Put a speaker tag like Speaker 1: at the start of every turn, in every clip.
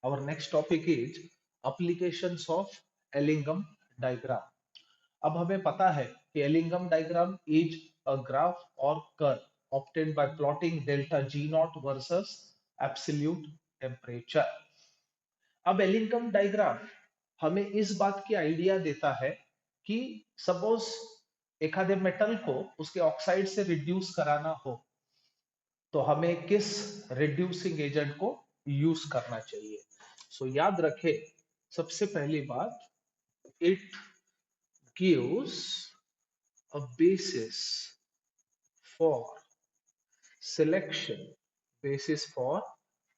Speaker 1: Our next topic is applications of Ellingham diagram. अब हमें पता है कि Ellingham diagram is a graph or curve obtained by plotting delta G naught versus absolute temperature. अब Ellingham diagram हमें इस बात की आइडिया देता है कि सपोज एखादे मेटल को उसके ऑक्साइड से रिड्यूस कराना हो तो हमें किस रिड्यूसिंग एजेंट को यूज करना चाहिए। सो याद रखें, सबसे पहली बात, it gives a basis for selection basis for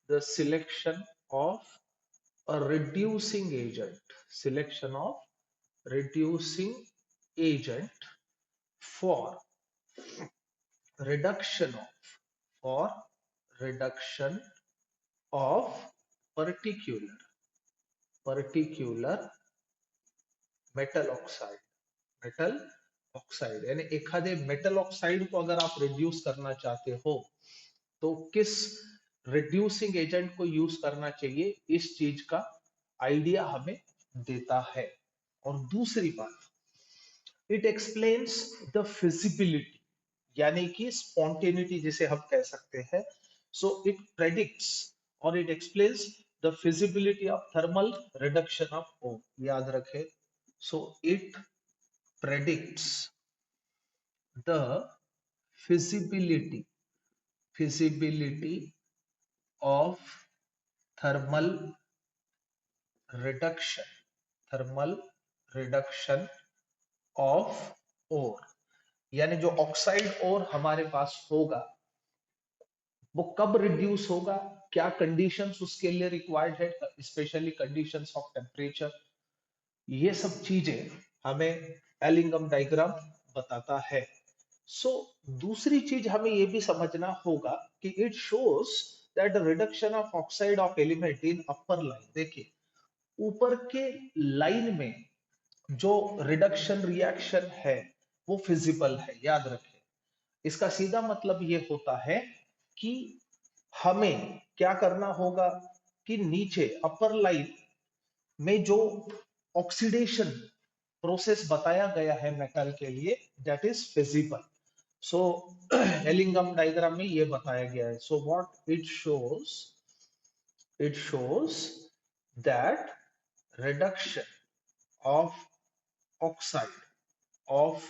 Speaker 1: the selection of a reducing agent, selection of reducing agent for reduction of for reduction of particular metal oxide यानी एखादे मेटल ऑक्साइड को अगर आप रिड्यूस करना चाहते हो तो किस रिड्यूसिंग एजेंट को यूज करना चाहिए, इस चीज का आइडिया हमें देता है। और दूसरी बात, इट एक्सप्लेन्स द फिजिबिलिटी यानी कि स्पॉन्टेनिटी जिसे हम कह सकते हैं। सो इट प्रेडिक्ट्स और it explains the feasibility of thermal reduction of O. याद रखें, so it predicts the feasibility of thermal reduction of ore, यानी जो ऑक्साइड ओर हमारे पास होगा वो कब रिड्यूस होगा, क्या कंडीशंस उसके लिए रिक्वायर्ड है, स्पेशली कंडीशंस ऑफ टेम्परेचर। ये सब चीजें हमें एलिंगम डायग्राम बताता है। सो दूसरी चीज हमें ये भी समझना होगा कि it shows that reduction of oxide of element in upper line. देखिए, ऊपर के लाइन में जो रिडक्शन रिएक्शन है वो फिजिबल है। याद रखें, इसका सीधा मतलब ये होता है कि हमें क्या करना होगा कि नीचे अपर लाइन में जो ऑक्सीडेशन प्रोसेस बताया गया है मेटल के लिए, that is feasible. So Ellingham diagram में ये बताया गया है। So what it shows that reduction of oxide of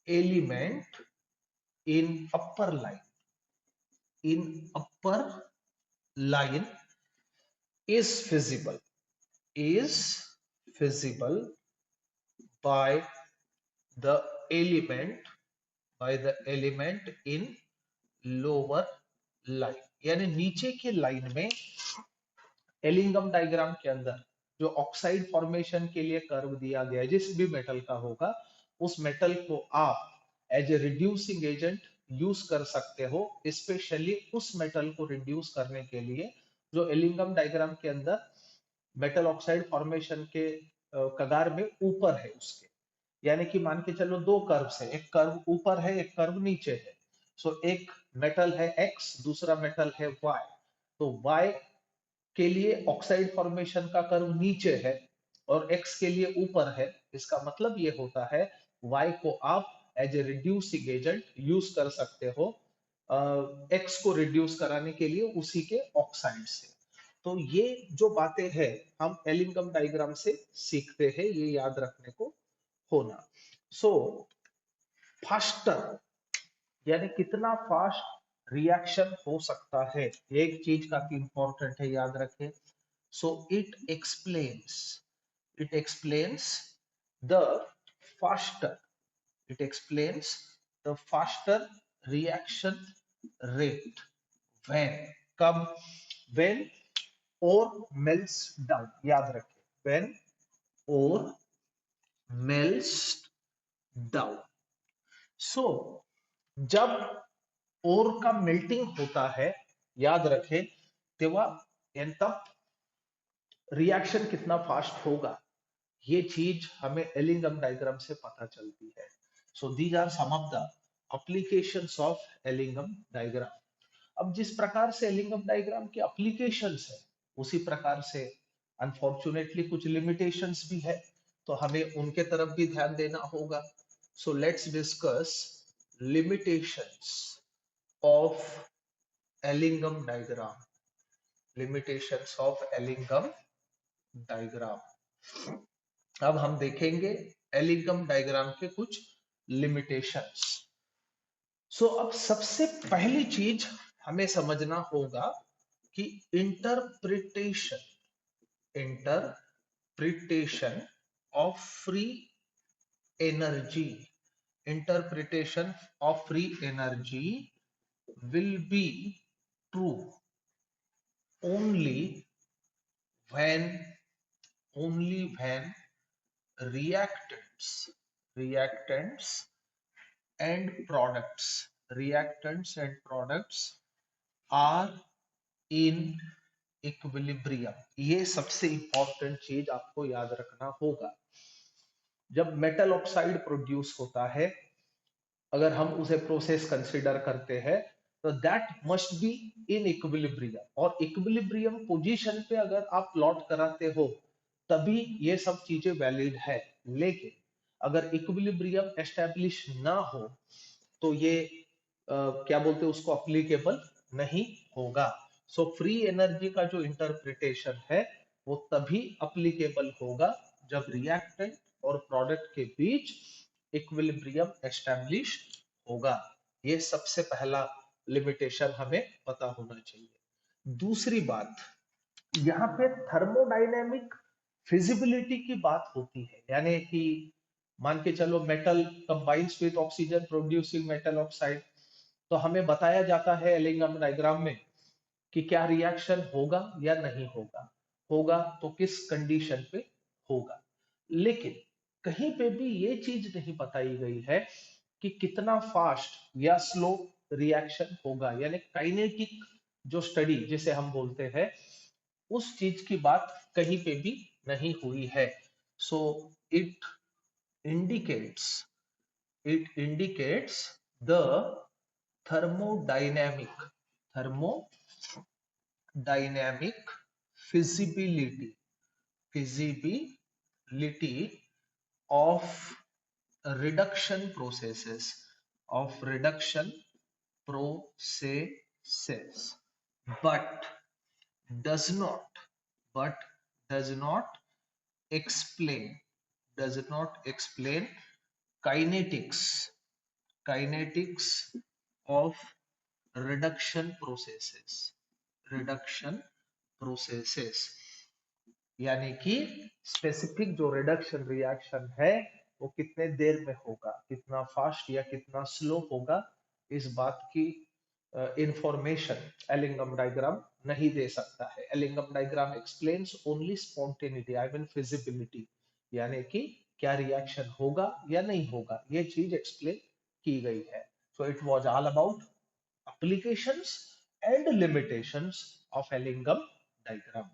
Speaker 1: element in upper line is feasible by the element in lower line। यानी नीचे के लाइन में एलिंगम डायग्राम के अंदर जो ऑक्साइड फॉर्मेशन के लिए कर्व दिया गया है, जिस भी मेटल का होगा उस मेटल को आप as a reducing agent use कर सकते हो, स्पेशली उस मेटल को रिड्यूस करने के लिए जो एलिंगम डायग्राम के अंदर मेटल ऑक्साइड फॉर्मेशन के कगार में ऊपर है उसके। यानी कि मान के चलो दो कर्व्स है, एक कर्व ऊपर है एक कर्व नीचे है। सो एक मेटल है X, दूसरा मेटल है Y। तो Y के लिए ऑक्साइड फॉर्मेशन का कर्व नीचे है और X के लिए ऊपर है। इसका मतलब ये होता है Y को आप as a reducing agent use कर सकते हो X को रिड्यूस कराने के लिए उसी के ऑक्साइड से। तो ये जो बातें हैं हम एलिंगम डायग्राम से सीखते हैं, ये याद रखने को होना। सो फास्टर यानी कितना फास्ट रिएक्शन हो सकता है, एक चीज काफी इंपॉर्टेंट है, याद रखें। सो it explains the faster it explains the faster reaction rate when कब when ore melts down। याद रखें, when ore melts down। सो जब ओर का मेल्टिंग होता है, याद रखें, तेव्हा तब रिएक्शन कितना फास्ट होगा, ये चीज हमें एलिंगम डायग्राम से पता चलती है। So these are some of the applications of Ellingham diagram. अब जिस प्रकार से एलिंगम डायग्राम के एप्लीकेशंस है उसी प्रकार से अनफॉर्चुनेटली कुछ लिमिटेशंस भी है, तो हमें उनके तरफ भी ध्यान देना होगा. So let's discuss limitations of Ellingham diagram. Limitations of Ellingham diagram. अब हम देखेंगे एलिंगम डायग्राम के कुछ लिमिटेशंस. सो अब सबसे पहली चीज हमें समझना होगा कि interpretation of free energy, interpretation of free energy will be true only when reactants and products are in equilibrium. ये सबसे इंपॉर्टेंट चीज आपको याद रखना होगा. जब मेटल ऑक्साइड प्रोड्यूस होता है, अगर हम उसे प्रोसेस कंसिडर करते हैं, तो that must be in equilibrium. और इक्विलिब्रियम पोजीशन पे अगर आप प्लॉट कराते हो तभी ये सब चीजें वैलिड है. लेकिन अगर इक्विलिब्रियम एस्टेब्लिश ना हो तो ये क्या बोलते हैं उसको, अप्लीकेबल नहीं होगा. सो फ्री एनर्जी का जो इंटरप्रिटेशन है वो तभी अप्लीकेबल होगा जब रिएक्टेंट और प्रोडक्ट के बीच इक्विलिब्रियम एस्टेब्लिश होगा. ये सबसे पहला लिमिटेशन हमें पता होना चाहिए. दूसरी बात, यहाँ पे थर्मोडायनेमिक फिजिबिलिटी की बात होती है, यानी कि मान के चलो metal combines with oxygen producing metal oxide, तो हमें बताया जाता है एलिंगम डायग्राम में कि क्या रिएक्शन होगा या नहीं होगा, होगा तो किस कंडीशन पे होगा. लेकिन कहीं पे भी ये चीज नहीं बताई गई है कि कितना फास्ट या स्लो रिएक्शन होगा, यानी काइनेटिक जो स्टडी जिसे हम बोलते हैं, उस चीज की बात कहीं पे भी नहीं हुई है. So it indicates the thermodynamic thermodynamic feasibility of reduction processes, but does not explain kinetics of reduction processes. यानी कि स्पेसिफिक जो रिडक्शन रिएक्शन है वो कितने देर में होगा, कितना फास्ट या कितना स्लो होगा, इस बात की इंफॉर्मेशन एलिंगम डायग्राम नहीं दे सकता है. Ellingham diagram explains only spontaneity, I mean feasibility, यानी कि क्या रिएक्शन होगा या नहीं होगा, ये चीज एक्सप्लेन की गई है. So it was all about applications and limitations of Ellingham diagram.